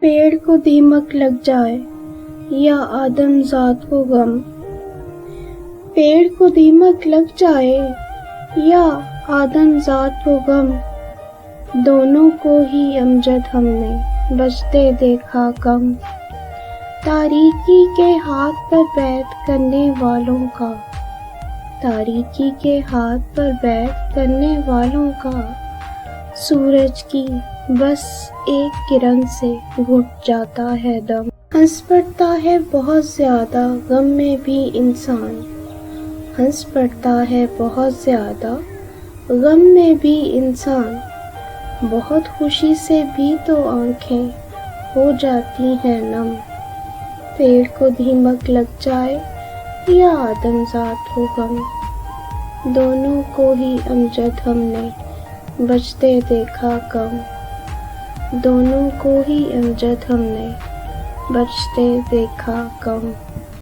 پیڑ کو دیمک لگ جائے یا آدم ذات کو غم، پیڑ کو دیمک لگ جائے یا آدم ذات کو غم، دونوں کو ہی امجد ہم نے بجتے دیکھا کم۔ تاریکی کے ہاتھ پر بیعت کرنے والوں کا، تاریکی کے ہاتھ پر بیعت کرنے والوں کا، سورج کی بس ایک کرن سے گھٹ جاتا ہے دم۔ ہنس پڑتا ہے بہت زیادہ غم میں بھی انسان، ہنس پڑتا ہے بہت زیادہ غم میں بھی انسان، بہت خوشی سے بھی تو آنکھیں ہو جاتی ہیں نم۔ پیڑ کو دیمک لگ جائے یا آدم ذات ہو غم، دونوں کو ہی امجد ہم نے بجتے دیکھا کم، دونوں کو ہی امجد ہم نے بجتے دیکھا کم۔